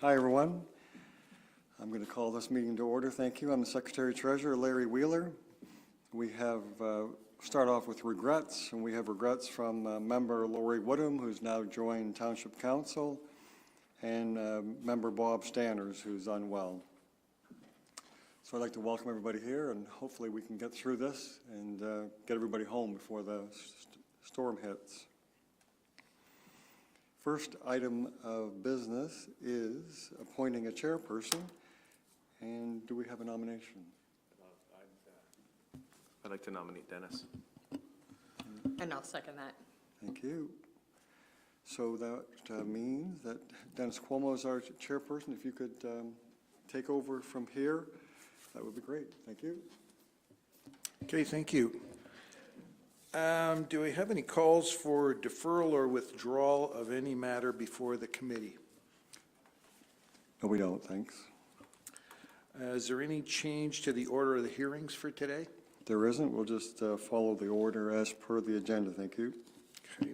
Hi, everyone. I'm going to call this meeting to order. Thank you. I'm the Secretary-Treasurer, Larry Wheeler. We have start off with regrets, and we have regrets from member Lori Woodham, who's now joined Township Council, and member Bob Stanners, who's unwell. So I'd like to welcome everybody here, and hopefully we can get through this and get everybody home before the storm hits. First item of business is appointing a chairperson. And do we have a nomination? I'd like to nominate Dennis. And I'll second that. Thank you. So that means that Dennis Cuomo is our chairperson. If you could take over from here, that would be great. Thank you. Okay, thank you. Do we have any calls for deferral or withdrawal of any matter before the committee? No, we don't. Thanks. Is there any change to the order of the hearings for today? There isn't. We'll just follow the order as per the agenda. Thank you. Okay.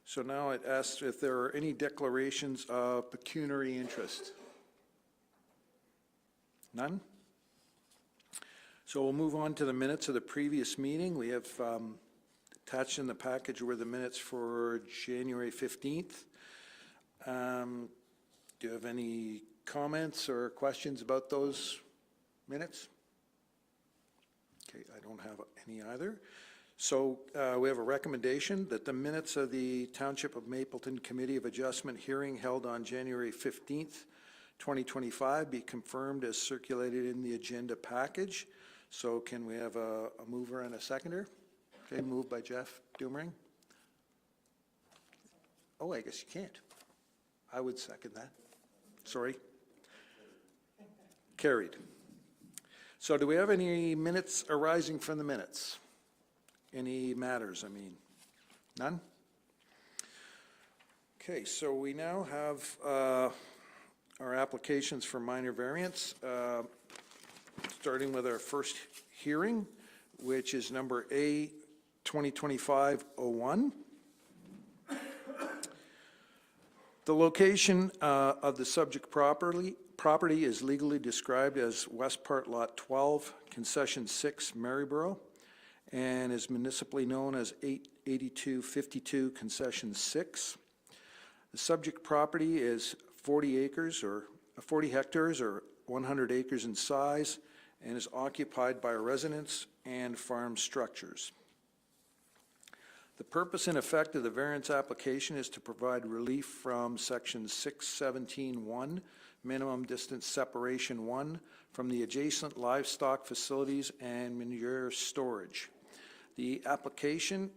So now I'd ask if there are any declarations of pecuniary interest. None? So we'll move on to the minutes of the previous meeting. We have attached in the package were the minutes for January 15th. Do you have any comments or questions about those minutes? Okay, I don't have any either. So we have a recommendation that the minutes of the Township of Mapleton Committee of Adjustment hearing held on January 15th, 2025 be confirmed as circulated in the agenda package. So can we have a mover and a seconder? Okay, moved by Jeff Doomring. Oh, I guess you can't. I would second that. Sorry. Carried. So do we have any minutes arising from the minutes? Any matters, I mean? None? Okay, so we now have our applications for minor variance, starting with our first hearing, which is number A 2025-01. The location of the subject property is legally described as West Part Lot 12, Concession 6, Maryborough, and is municipally known as 88252 Concession 6. The subject property is 40 hectares or 100 acres in size, and is occupied by residents and farm structures. The purpose and effect of the variance application is to provide relief from section 617.1, minimum distance separation 1, from the adjacent livestock facilities and manure storage. The applicant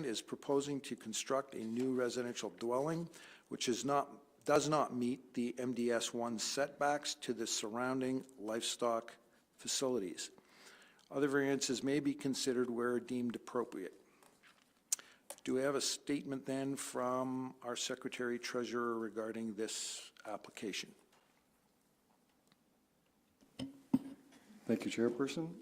is proposing to construct a new residential dwelling, which does not meet the MDS 1 setbacks to the surrounding livestock facilities. Other variances may be considered where deemed appropriate. Do we have a statement then from our Secretary-Treasurer regarding this application? Thank you, Chairperson.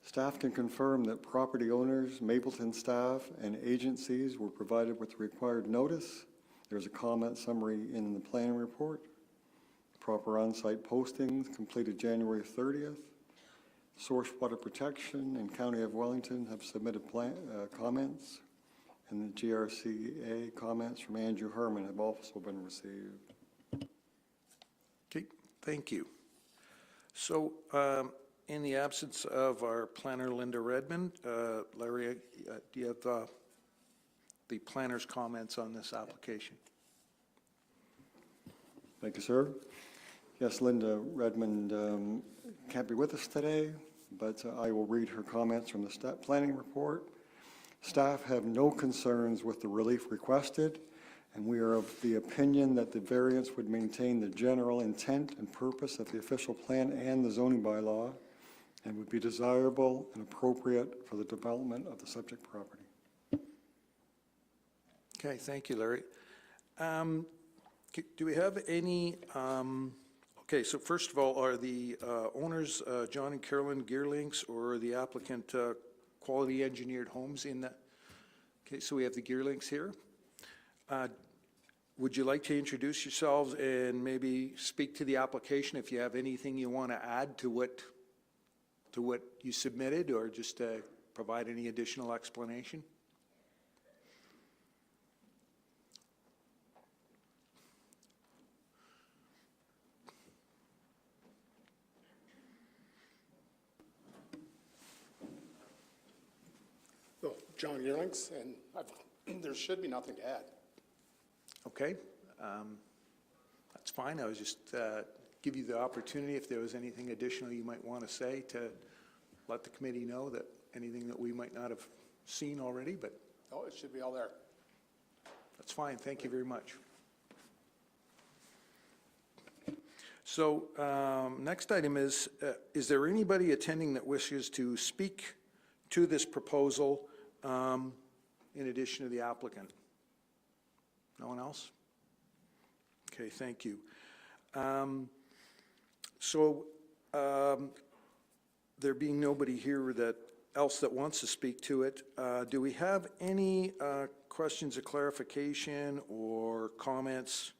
Staff can confirm that property owners, Mapleton staff, and agencies were provided with the required notice. There's a comment summary in the planning report. Proper on-site postings completed January 30th. Source Water Protection and County of Wellington have submitted comments, and the GRCA comments from Andrew Herman have also been received. Okay, thank you. So in the absence of our planner, Linda Redmond, Larry, do you have the planner's comments on this application? Thank you, sir. Yes, Linda Redmond can't be with us today, but I will read her comments from the planning report. Staff have no concerns with the relief requested, and we are of the opinion that the variance would maintain the general intent and purpose of the official plan and the zoning bylaw, and would be desirable and appropriate for the development of the subject property. Okay, thank you, Larry. Do we have any, okay, so first of all, are the owners John and Carolyn Geerlinks or the applicant Quality Engineered Homes in that? Okay, so we have the Geerlinks here. would you like to introduce yourselves and maybe speak to the application if you have anything you want to add to what you submitted, or just provide any additional explanation? So, John Yearlings, and there should be nothing to add. Okay, that's fine. I was just give you the opportunity, if there was anything additional you might want to say, to let the committee know that anything that we might not have seen already, but Oh, it should be all there. that's fine. Thank you very much. So next item is there anybody attending that wishes to speak to this proposal in addition to the applicant? No one else? Okay, thank you. There being nobody here else that wants to speak to it, do we have any questions of clarification or comments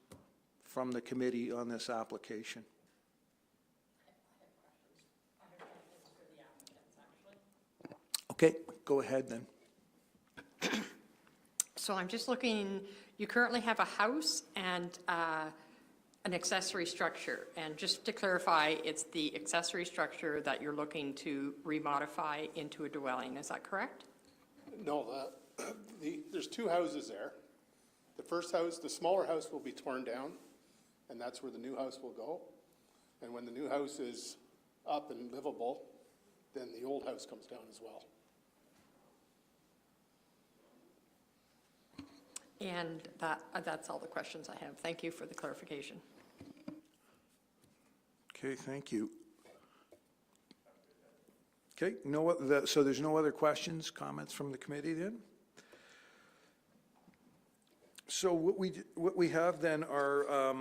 from the committee on this application? Okay, go ahead then. So I'm just looking, you currently have a house and an accessory structure. And just to clarify, it's the accessory structure that you're looking to remodify into a dwelling, is that correct? No, there's two houses there. The first house, the smaller house will be torn down, and that's where the new house will go. And when the new house is up and livable, then the old house comes down as well. And that's all the questions I have. Thank you for the clarification. Okay, thank you. Okay, so there's no other questions, comments from the committee then? So what we have then are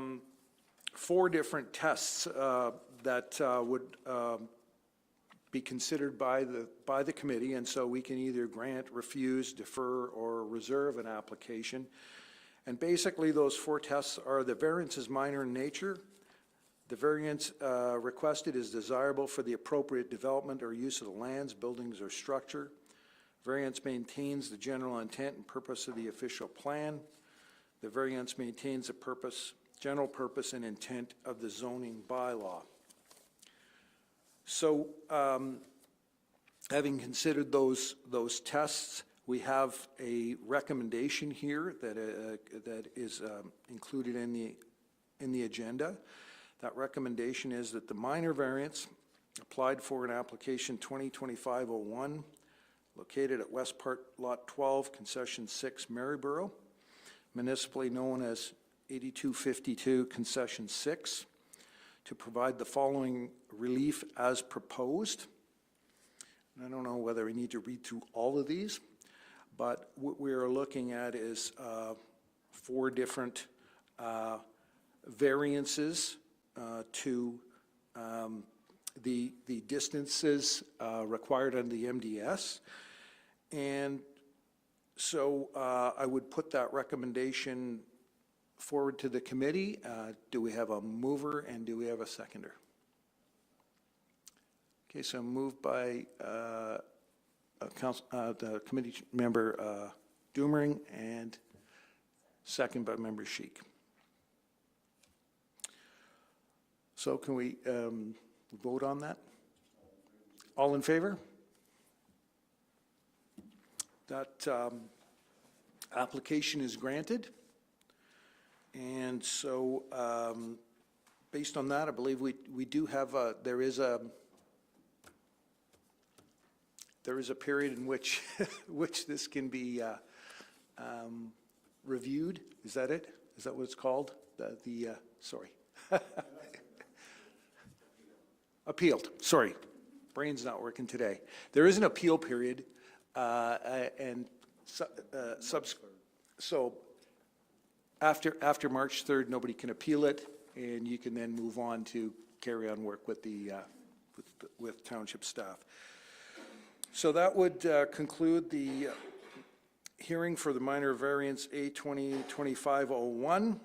4 different tests that would be considered by the committee, and so we can either grant, refuse, defer, or reserve an application. And basically, those 4 tests are: the variance is minor in nature, the variance requested is desirable for the appropriate development or use of the lands, buildings, or structure, variance maintains the general intent and purpose of the official plan, the variance maintains the general purpose and intent of the zoning bylaw. So having considered those tests, we have a recommendation here that is included in the agenda. That recommendation is that the minor variance applied for in application 2025-01, located at West Part Lot 12, Concession 6, Maryborough, municipally known as 8252 Concession 6, to provide the following relief as proposed. And I don't know whether I need to read through all of these, but what we are looking at is 4 different variances to the distances required under the MDS. And so I would put that recommendation forward to the committee. Do we have a mover and do we have a seconder? Okay, so moved by the committee member Doomering and second by member Sheik. So can we vote on that? All in favor? That application is granted. And so based on that, I believe we do have there is a period in which this can be reviewed. Is that it? Is that what it's called? Sorry. Appealed. Sorry. Brain's not working today. There is an appeal period, and so after March 3rd, nobody can appeal it, and you can then move on to carry on work with with township staff. So that would conclude the hearing for the minor variance A 2025-01.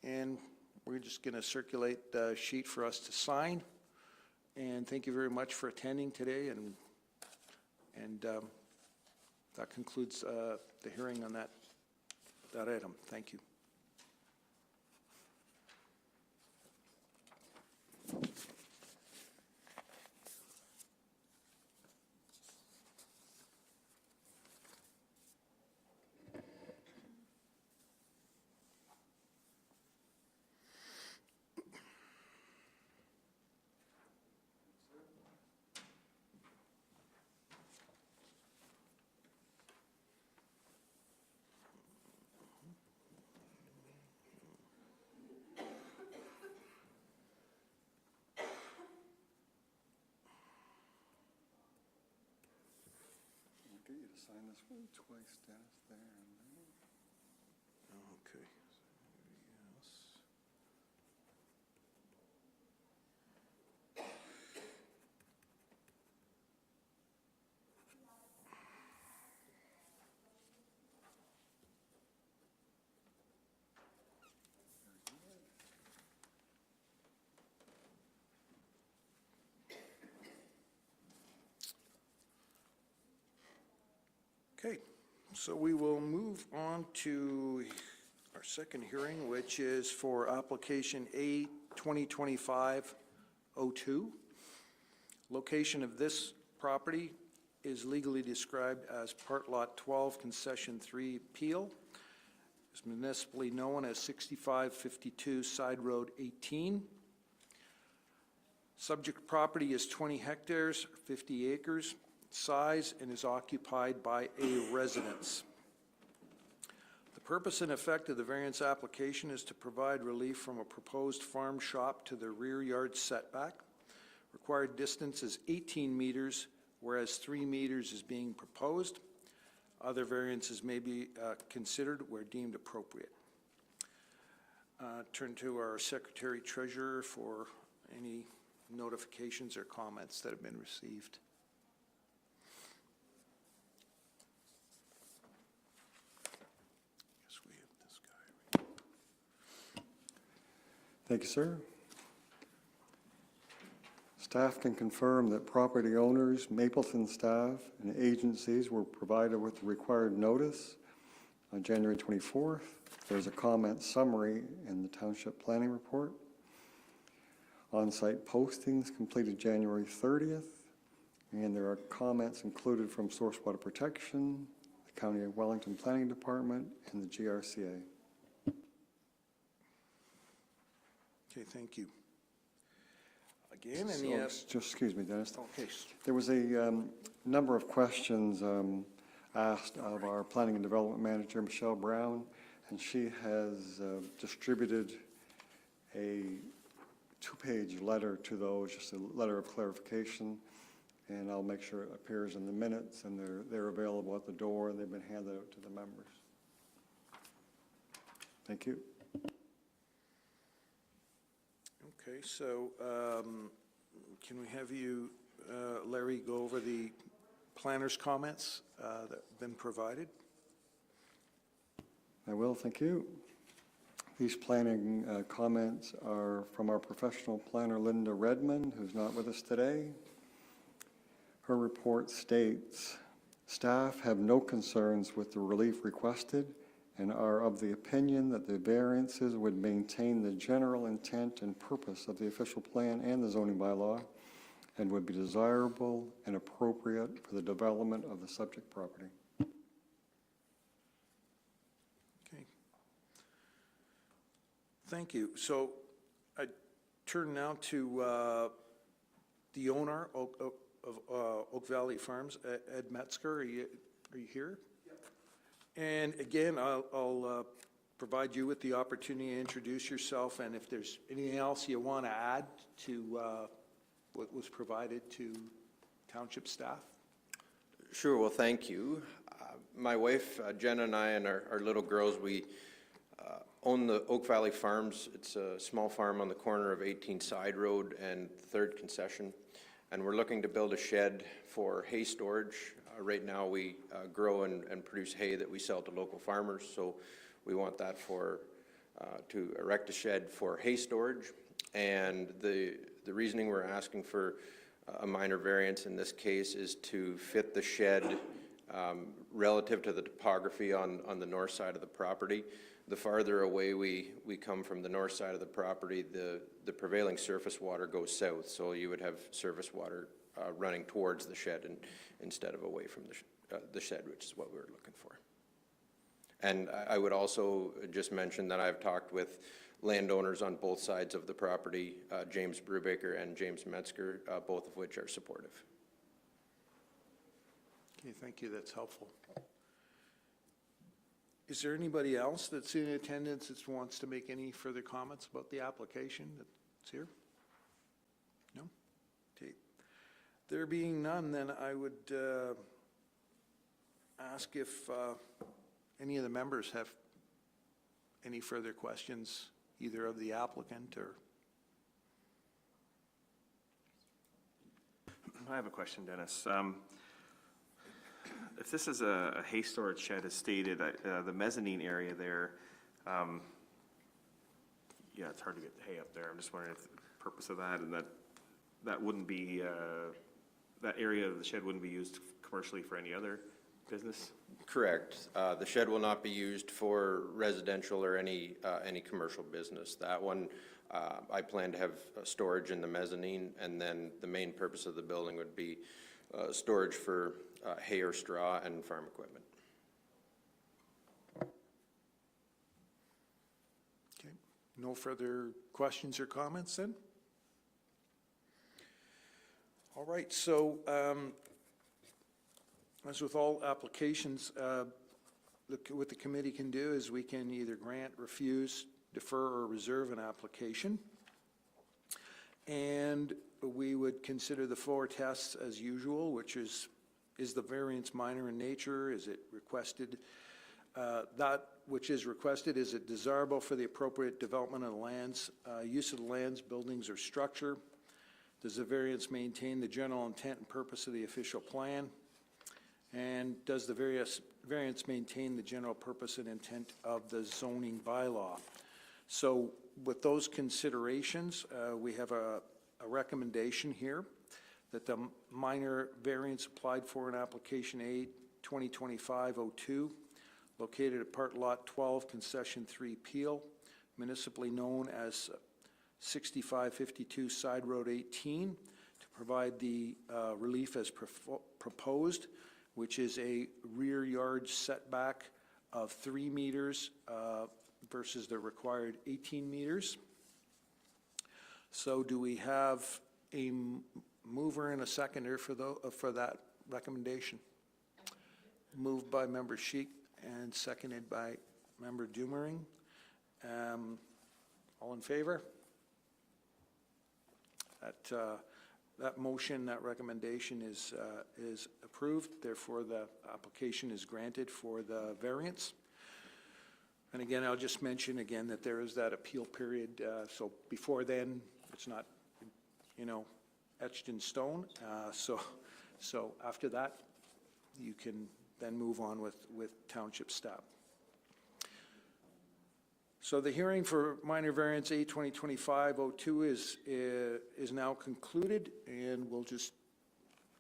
And we're just going to circulate the sheet for us to sign. And thank you very much for attending today, and that concludes the hearing on that item. Thank you. I'll get you to sign this one twice, Dennis, there and there. Okay. Yes. Okay, so we will move on to our second hearing, which is for application A 2025-02. Location of this property is legally described as Part Lot 12, Concession 3, Peel. It's municipally known as 6552 Side Road 18. Subject property is 20 hectares, 50 acres, size, and is occupied by a residence. The purpose and effect of the variance application is to provide relief from a proposed farm shop to the rear yard setback. Required distance is 18 meters, whereas 3 meters is being proposed. Other variances may be considered where deemed appropriate. Turn to our Secretary Treasurer for any notifications or comments that have been received. Yes, we have this guy. Thank you, sir. Staff can confirm that property owners, Mapleton staff, and agencies were provided with the required notice on January 24th. There's a comment summary in the Township Planning Report. On-site postings completed January 30th, and there are comments included from Source Water Protection, the County of Wellington Planning Department, and the GRCA. Okay, thank you. Again, So, any, just excuse me, Dennis. okay, There was a number of questions asked of our Planning and Development Manager, Michelle Brown, and she has distributed a 2-page letter to those, just a letter of clarification, and I'll make sure it appears in the minutes, and they're available at the door, and they've been handed out to the members. Thank you. okay, so can we have you, Larry, go over the planner's comments that have been provided? I will, thank you. These planning comments are from our professional planner, Linda Redmond, who's not with us today. Her report states, staff have no concerns with the relief requested and are of the opinion that the variances would maintain the general intent and purpose of the official plan and the zoning bylaw and would be desirable and appropriate for the development of the subject property. Okay. Thank you. So I turn now to the owner of Oak Valley Farms, Ed Metzger. Are you here? And again, I'll provide you with the opportunity to introduce yourself, and if there's anything else you want to add to what was provided to township staff. Sure, well, thank you. My wife, Jenna, and I and our little girls, we own the Oak Valley Farms. It's a small farm on the corner of 18 Side Road and 3rd Concession, and we're looking to build a shed for hay storage. Right now, we grow and produce hay that we sell to local farmers, so we want that for to erect a shed for hay storage. And the reasoning we're asking for a minor variance in this case is to fit the shed relative to the topography on the north side of the property. The farther away we come from the north side of the property, the prevailing surface water goes south, so you would have surface water running towards the shed instead of away from the shed, which is what we were looking for. And I would also just mention that I've talked with landowners on both sides of the property, James Brubaker and James Metzger, both of which are supportive. Okay, thank you, that's helpful. Is there anybody else that's in attendance that wants to make any further comments about the application that's here? No? Okay. There being none, then I would ask if any of the members have any further questions, either of the applicant or... I have a question, Dennis. If this is a hay storage shed as stated, the mezzanine area there, yeah, it's hard to get the hay up there. I'm just wondering if the purpose of that and that wouldn't be, that area of the shed wouldn't be used commercially for any other business? Correct. The shed will not be used for residential or any commercial business. That one, I plan to have storage in the mezzanine, and then the main purpose of the building would be storage for hay or straw and farm equipment. Okay, no further questions or comments then? All right, so as with all applications, what the committee can do is we can either grant, refuse, defer, or reserve an application. And we would consider the 4 tests as usual, which is the variance minor in nature? Is it requested? That which is requested, is it desirable for the appropriate development of the lands, use of the lands, buildings, or structure? Does the variance maintain the general intent and purpose of the official plan? And does the variance maintain the general purpose and intent of the zoning bylaw? So with those considerations, we have a recommendation here that the minor variance applied for in application A 2025-02, located at part lot 12, concession 3 Peel, municipally known as 6552 Side Road 18, to provide the relief as proposed, which is a rear yard setback of 3 meters versus the required 18 meters. So do we have a mover and a seconder for that recommendation? Moved by Member Sheik and seconded by Member Dumering. All in favor? That motion, that recommendation is approved. Therefore, the application is granted for the variance. And again, I'll just mention again that there is that appeal period. So before then, it's not, etched in stone. So after that, you can then move on with township staff. So the hearing for minor variance A 2025-02 is now concluded, and we'll just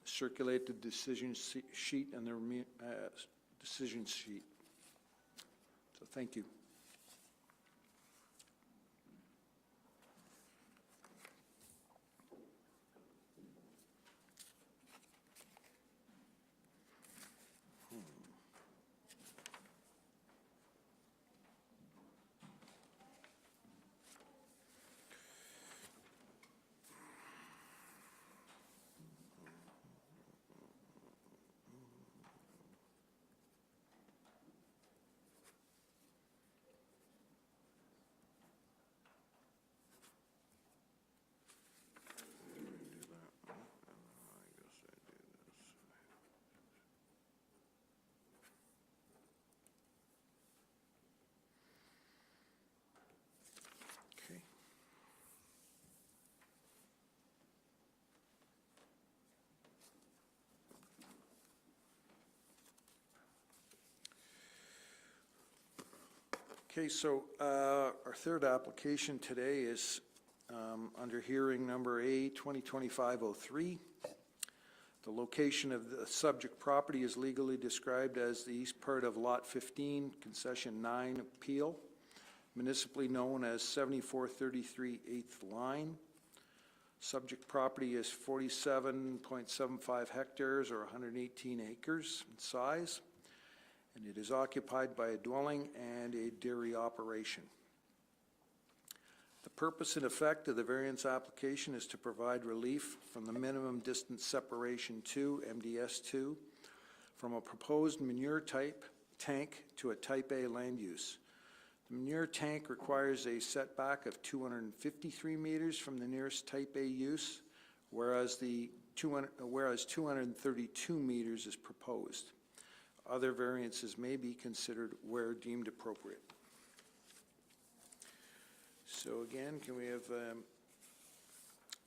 circulate the decision sheet and the decision sheet. So thank you. Okay, so our third application today is under hearing number A 2025-03. The location of the subject property is legally described as the east part of Lot 15, Concession 9 Appeal, municipally known as 7433 8th Line. Subject property is 47.75 hectares or 118 acres in size, and it is occupied by a dwelling and a dairy operation. The purpose and effect of the variance application is to provide relief from the minimum distance separation 2, MDS 2, from a proposed manure type tank to a type A land use. The manure tank requires a setback of 253 meters from the nearest type A use, whereas 232 meters is proposed. Other variances may be considered where deemed appropriate. So again, can we have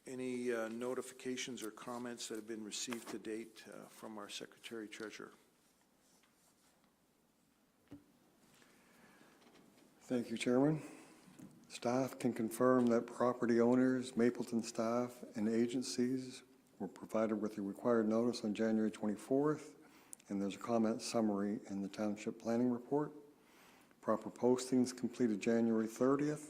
any notifications or comments that have been received to date from our Secretary Treasurer? Thank you, Chairman. Staff can confirm that property owners, Mapleton staff, and agencies were provided with the required notice on January 24th, and there's a comment summary in the Township Planning Report. Proper postings completed January 30th.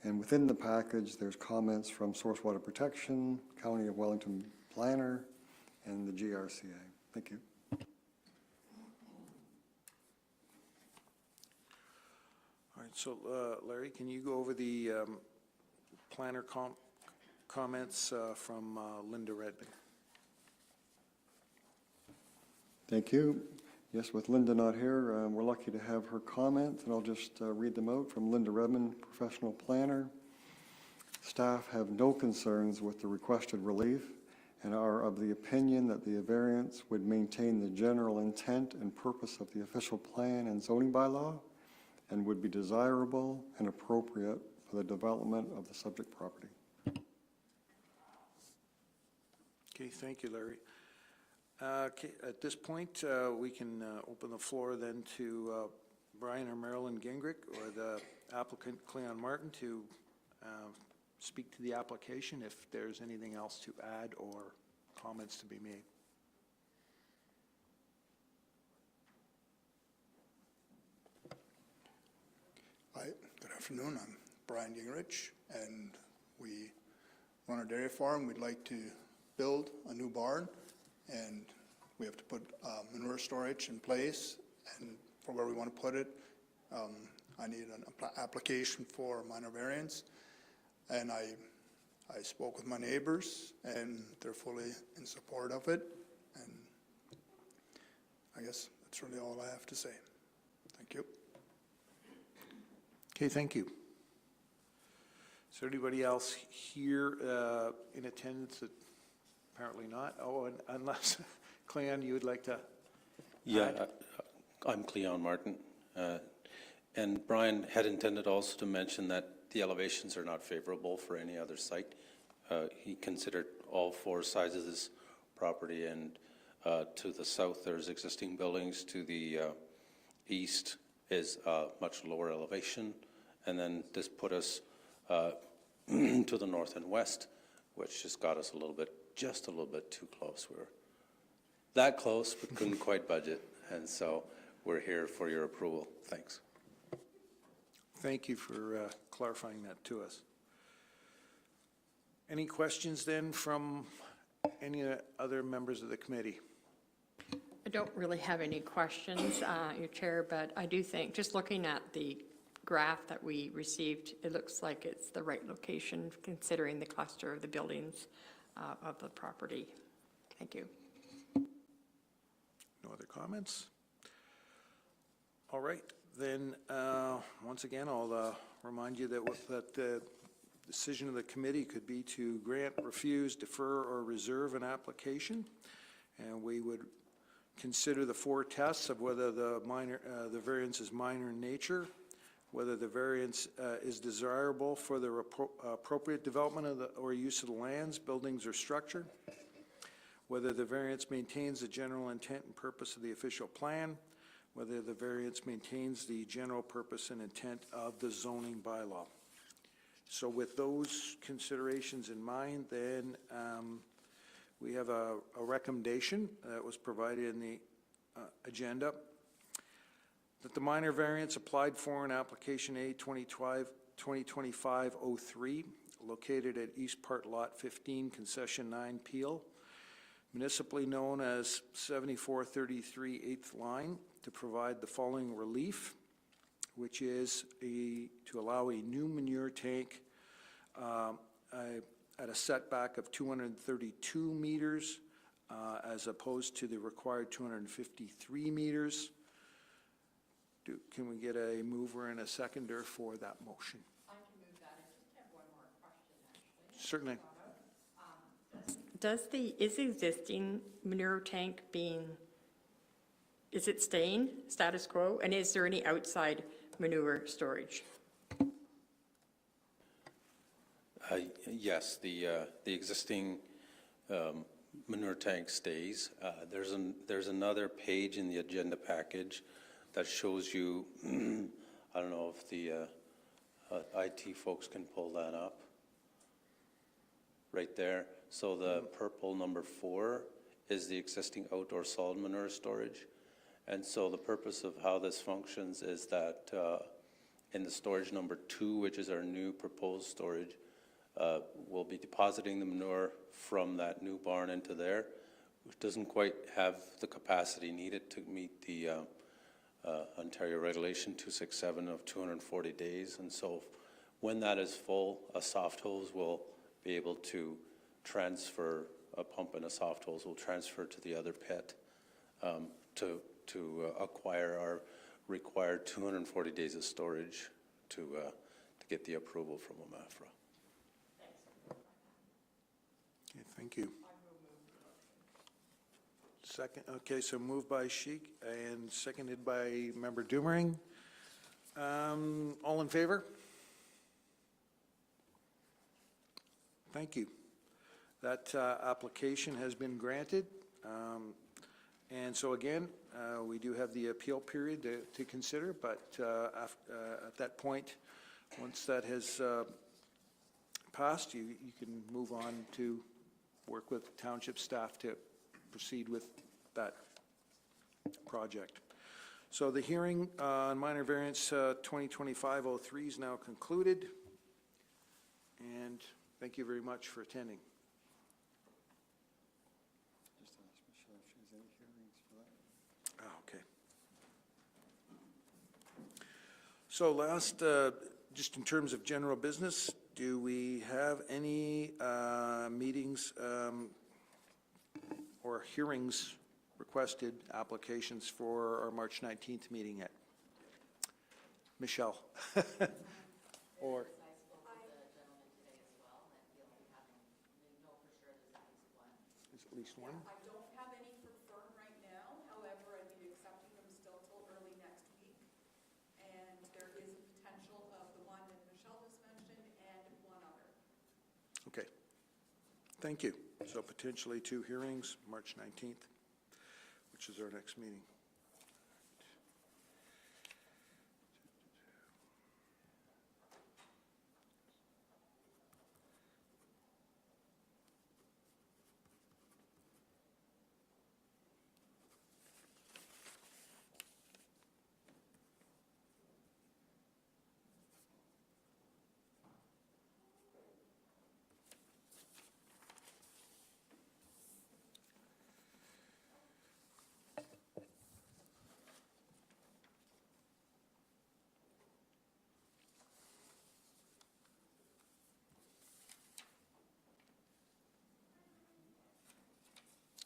And within the package, there's comments from Source Water Protection, County of Wellington Planner, and the GRCA. Thank you. All right, so Larry, can you go over the planner comments from Linda Redmond? Thank you. Yes, with Linda not here, we're lucky to have her comments, and I'll just read them out from Linda Redmond, professional planner. Staff have no concerns with the requested relief and are of the opinion that the variance would maintain the general intent and purpose of the official plan and zoning bylaw and would be desirable and appropriate for the development of the subject property. Okay, thank you, Larry. Okay, at this point, we can open the floor then to Brian or Marilyn Gingrich or the applicant Cleon Martin to speak to the application if there's anything else to add or comments to be made. Hi, good afternoon. I'm Brian Gingrich, and we run a dairy farm. We'd like to build a new barn, and we have to put manure storage in place, and for where we want to put it, I need an application for minor variance, and I spoke with my neighbors, and they're fully in support of it, and I guess that's really all I have to say. Thank you. Okay, thank you. Is there anybody else here in attendance that apparently not? Oh, and unless, Cleon, you would like to Yeah, I'm Cleon Martin. And Brian had intended also to mention that the elevations are not favorable for any other site. He considered all four sides of this property, and to the south there's existing buildings, to the east is much lower elevation, and then this put us to the north and west, which just got us just a little bit too close. We were that close, but couldn't quite budget, and so we're here for your approval. Thanks. Thank you for clarifying that to us. Any questions then from any other members of the committee? I don't really have any questions, Your Chair, but I do think, just looking at the graph that we received, it looks like it's the right location considering the cluster of the buildings of the property. Thank you. No other comments? All right, then, once again, I'll remind you that the decision of the committee could be to grant, refuse, defer, or reserve an application, and we would consider the four tests of whether the variance is minor in nature, whether the variance is desirable for the appropriate development of or use of the lands, buildings, or structure, whether the variance maintains the general intent and purpose of the official plan, whether the variance maintains the general purpose and intent of the zoning bylaw. So with those considerations in mind, then we have a recommendation that was provided in the agenda that the minor variance applied for in application A 2025-03, located at East Part Lot 15, Concession 9, Peel, municipally known as 7433 8th Line, to provide the following relief, which is to allow a new manure tank at a setback of 232 meters as opposed to the required 253 meters. Can we get a mover and a seconder for that motion? I can move that. I just have one more question, actually. Certainly. Is the existing manure tank is it staying status quo? And is there any outside manure storage? Yes, the existing manure tank stays. There's another page in the agenda package that shows you, I don't know if the IT folks can pull that up. Right there. So the purple number 4 is the existing outdoor solid manure storage. And so the purpose of how this functions is that in the storage number 2, which is our new proposed storage, we'll be depositing the manure from that new barn into there, which doesn't quite have the capacity needed to meet the Ontario Regulation 267 of 240 days. And so when that is full, a soft hose will be able to transfer, a pump and a soft hose will transfer to the other pit to acquire our required 240 days of storage to get the approval from OMAFRA. Okay, thank you. Second, okay, so moved by Sheik and seconded by Member Doomering. All in favor? Thank you. That application has been granted. And so again, we do have the appeal period to consider, but at that point, once that has passed, you can move on to work with township staff to proceed with that project. So the hearing on minor variance 2025-03 is now concluded. And thank you very much for attending. Just ask Michelle if she has any hearings for that. Okay. So last, just in terms of general business, do we have any meetings or hearings requested, applications for our March 19th meeting yet? Michelle? Or? Is at least one? I don't have any confirmed right now, however, I'd be accepting them still till early next week. And there is a potential of the one that Michelle just mentioned and one other. Okay. Thank you. So potentially 2 hearings, March 19th, which is our next meeting.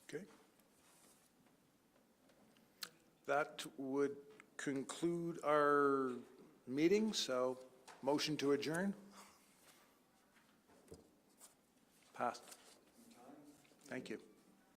Okay. That would conclude our meeting, so motion to adjourn? Passed. Thank you.